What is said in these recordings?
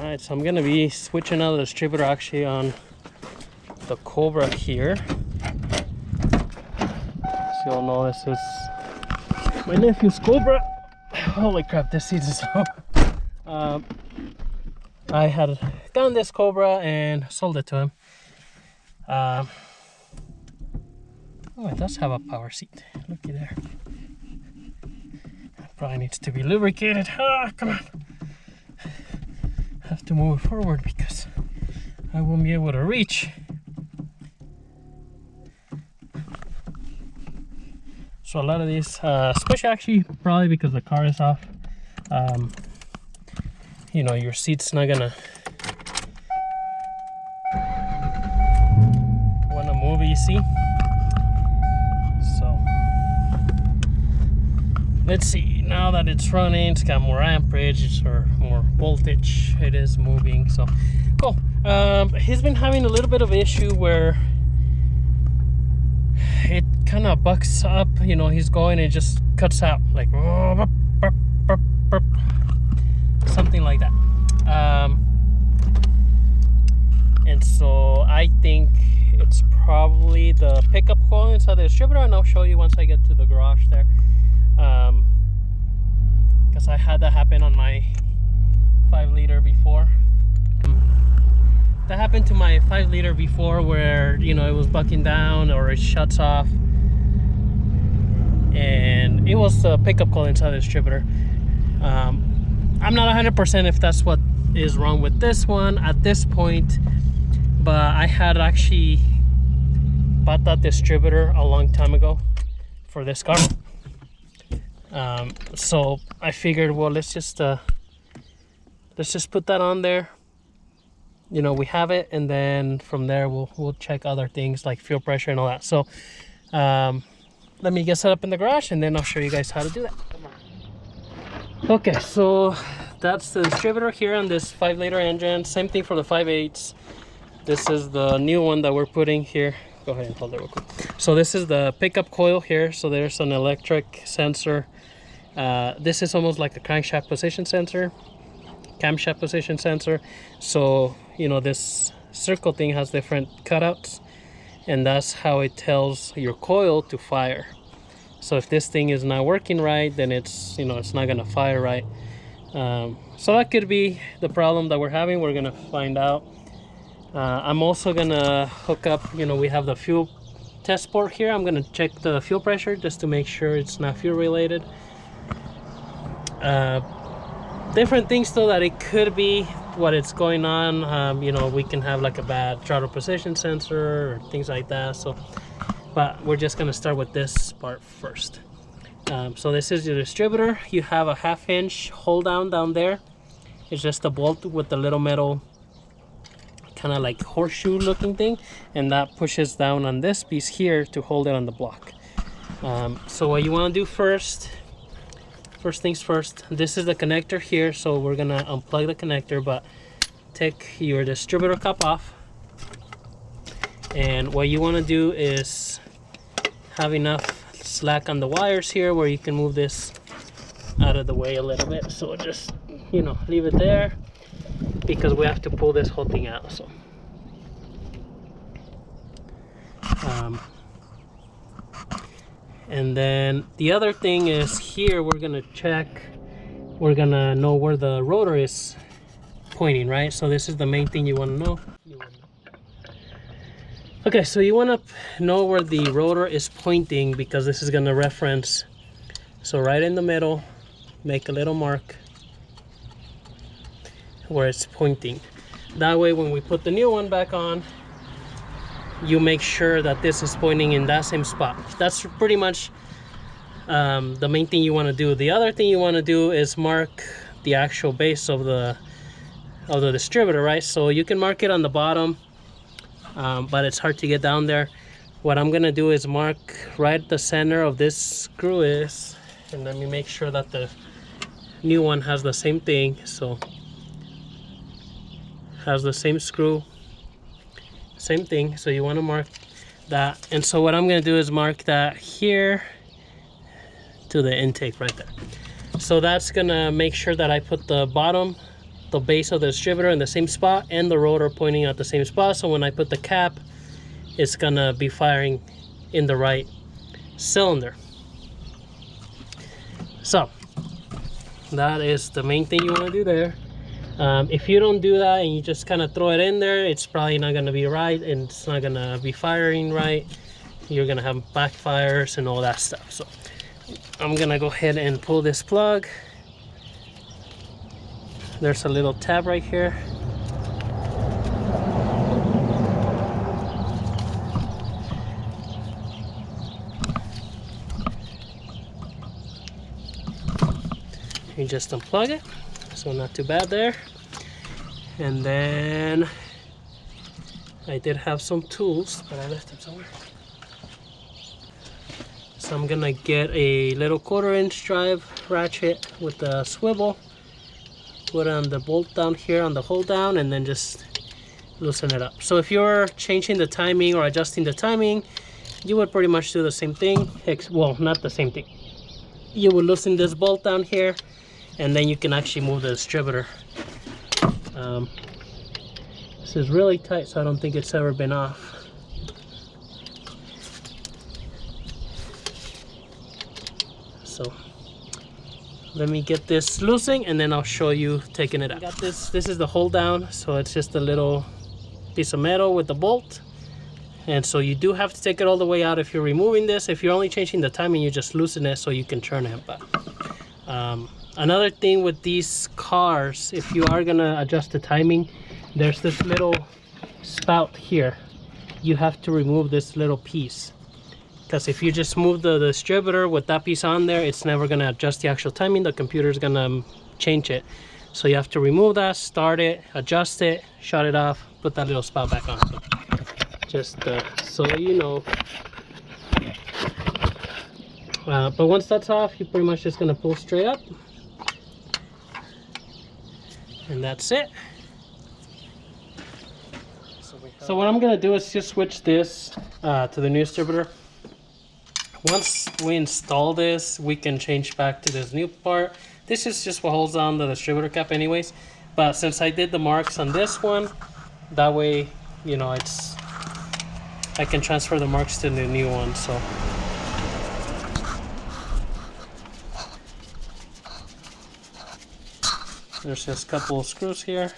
Alright, so I'm gonna be switching out the distributor actually on the Cobra here. So you'll know this is my nephew's Cobra. Holy crap, this seat is so I had gotten this Cobra and sold it to him. Oh, it does have a power seat. Looky there. It probably needs to be lubricated. Ah, come on. I have to move it forward because I won't be able to reach. So a lot of these, especially actually probably because the car is off, you know, your seat's not gonna wanna move easy. So let's see, now that it's running, it's got more amperage or more voltage, it is moving. So cool. He's been having a little bit of issue where it kind of bucks up, you know, he's going, it just cuts out like something like that. And so I think it's probably the pickup coil inside the distributor, and I'll show you once I get to the garage there, because I had that happen on my 5-liter before. That happened to my 5-liter before, where, you know, it was bucking down or it shuts off, and it was the pickup coil inside the distributor. I'm not 100% if that's what is wrong with this one at this point, but I had actually bought that distributor a long time ago for this car. So I figured, well, let's just put that on there. You know, we have it, and then from there we'll check other things like fuel pressure and all that. So let me get set up in the garage, and then I'll show you guys how to do that. Okay, so that's the distributor here on this 5-liter engine. Same thing for the 5/8. This is the new one that we're putting here. Go ahead and hold it real quick. So this is the pickup coil here. So there's an electric sensor. This is almost like a crankshaft position sensor, camshaft position sensor. So, you know, this circle thing has different cutouts, and that's how it tells your coil to fire. So if this thing is not working right, then it's, you know, it's not gonna fire right. So that could be the problem that we're having. We're gonna find out. I'm also gonna hook up, you know, we have the fuel test port here. I'm gonna check the fuel pressure just to make sure it's not fuel related. Different things though that it could be what it's going on. You know, we can have like a bad throttle position sensor or things like that. So, but we're just gonna start with this part first. So this is your distributor. You have a 1/2-inch hold down there. It's just a bolt with the little metal kind of like horseshoe looking thing, and that pushes down on this piece here to hold it on the block. So what you want to do first things first, this is the connector here. So we're gonna unplug the connector, but take your distributor cup off, and what you want to do is have enough slack on the wires here where you can move this out of the way a little bit. So just, you know, leave it there because we have to pull this whole thing out. So and then the other thing is here, we're gonna check, we're gonna know where the rotor is pointing, right? So this is the main thing you want to know. Okay, so you want to know where the rotor is pointing, because this is going to reference. So right in the middle, make a little mark where it's pointing. That way when we put the new one back on, you make sure that this is pointing in that same spot. That's pretty much the main thing you want to do. The other thing you want to do is mark the actual base of the distributor, right? So you can mark it on the bottom, but it's hard to get down there. What I'm gonna do is mark right the center of this screw is, and let me make sure that the new one has the same thing. So has the same screw, same thing. So you want to mark that, and so what I'm gonna do is mark that here to the intake right there. So that's gonna make sure that I put the bottom the base of the distributor in the same spot and the rotor pointing at the same spot, so when I put the cap, it's gonna be firing in the right cylinder. So that is the main thing you want to do there. If you don't do that and you just kind of throw it in there, it's probably not going to be right, and it's not going to be firing right. You're going to have backfires and all that stuff. So I'm going to go ahead and pull this plug. There's a little tab right here. You just unplug it, so not too bad there. And then I did have some tools, but I left them somewhere. So I'm gonna get a little 1/4 inch drive ratchet with a swivel, put on the bolt down here on the hold down, and then just loosen it up. So if you're changing the timing or adjusting the timing, you would pretty much do the same thing. Well, not the same thing. You would loosen this bolt down here, and then you can actually move the distributor. This is really tight, so I don't think it's ever been off. So let me get this loosening, and then I'll show you taking it out. I got this is the hold down, so it's just a little piece of metal with the bolt. And so you do have to take it all the way out if you're removing this. If you're only changing the timing, you just loosen it so you can turn it. But another thing with these cars, if you are gonna adjust the timing, there's this little spout here. You have to remove this little piece, because if you just move the distributor with that piece on there, it's never gonna adjust the actual timing. The computer's gonna change it. So you have to remove that, start it, adjust it, shut it off, put that little spout back on. So just so you know. But once that's off, you're pretty much just gonna pull straight up, and that's it. So what I'm gonna do is just switch this to the new distributor. Once we install this, we can change back to this new part. This is just what holds on the distributor cap anyways, but since I did the marks on this one, that way, you know, I can transfer the marks to the new one. So there's just a couple of screws here.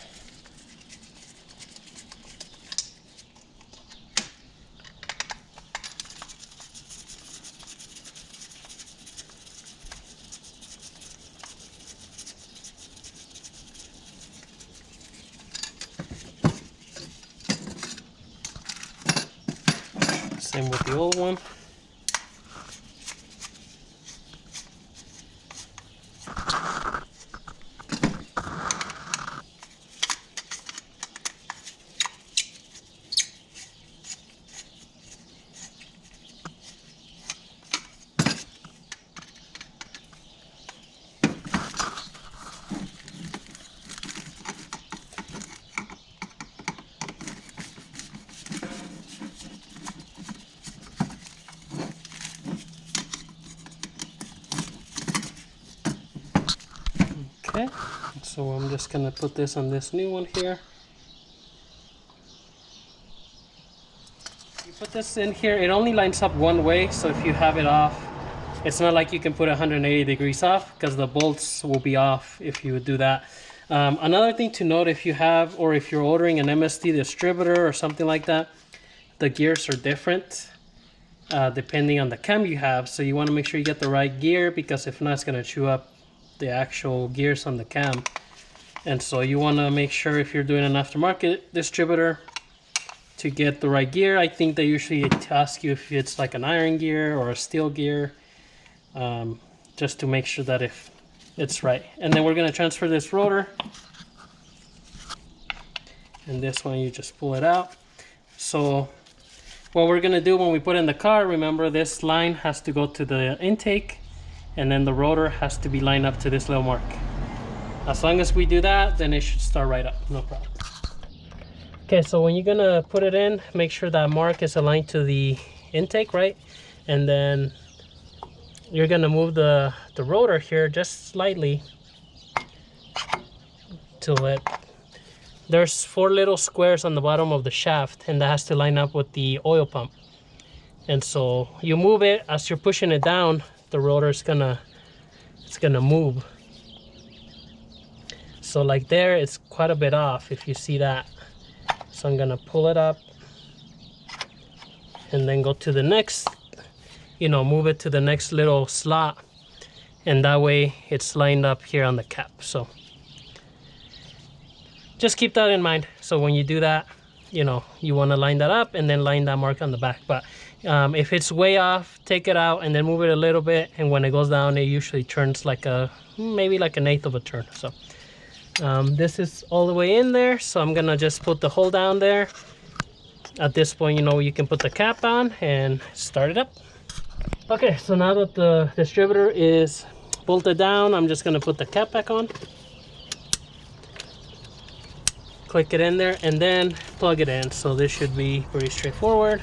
Same with the old one. Okay, so I'm just gonna put this on this new one here. You put this in here, it only lines up one way, so if you have it off, it's not like you can put 180 degrees off, because the bolts will be off if you would do that. Another thing to note, if you have, or if you're ordering an MST distributor or something like that, the gears are different depending on the cam you have, so you want to make sure you get the right gear, because if not, it's going to chew up the actual gears on the cam. And so you want to make sure, if you're doing an aftermarket distributor, to get the right gear. I think they usually ask you if it's like an iron gear or a steel gear, just to make sure that if it's right. And then we're going to transfer this rotor, and this one you just pull it out. So what we're going to do when we put in the car, remember this line has to go to the intake, and then the rotor has to be lined up to this little mark. As long as we do that, then it should start right up, no problem. Okay, so when you're gonna put it in, make sure that mark is aligned to the intake, right? And then you're gonna move the rotor here just slightly till it, there's 4 little squares on the bottom of the shaft, and that has to line up with the oil pump. And so you move it as you're pushing it down, the rotor is gonna move. So like there, it's quite a bit off if you see that. So I'm gonna pull it up and then go to the next, you know, move it to the next little slot, and that way it's lined up here on the cap. So just keep that in mind. So when you do that, you know, you want to line that up and then line that mark on the back. But if it's way off, take it out and then move it a little bit, and when it goes down, it usually turns like maybe like 1/8 of a turn. So this is all the way in there, so I'm gonna just put the hole down there. At this point, you know, you can put the cap on and start it up. Okay, so now that the distributor is bolted down, I'm just gonna put the cap back on, click it in there, and then plug it in. So this should be pretty straightforward.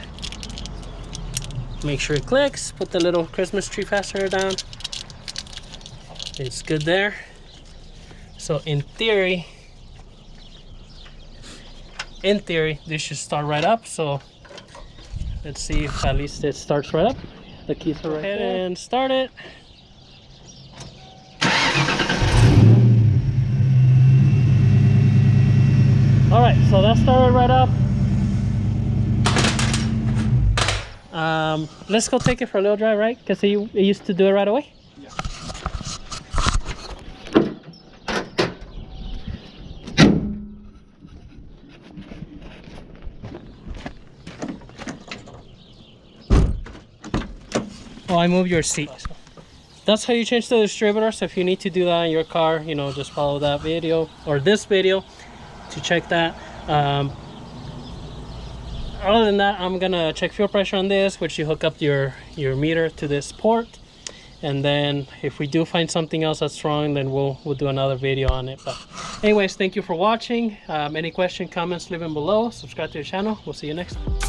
Make sure it clicks, put the little Christmas tree fastener down. It's good there. So in theory, this should start right up. So let's see if at least it starts right up. The keys are right there. And start it. All right, so that started right up. Let's go take it for a little drive, right? Because it used to do it right away. Yeah. Oh, I moved your seat. That's how you change the distributor. So if you need to do that in your car, you know, just follow that video or this video to check that. Other than that, I'm gonna check fuel pressure on this, which you hook up your meter to this port, and then if we do find something else that's wrong, then we'll do another video on it. But anyways, thank you for watching. Any question, comments, leave them below. Subscribe to the channel. We'll see you next time.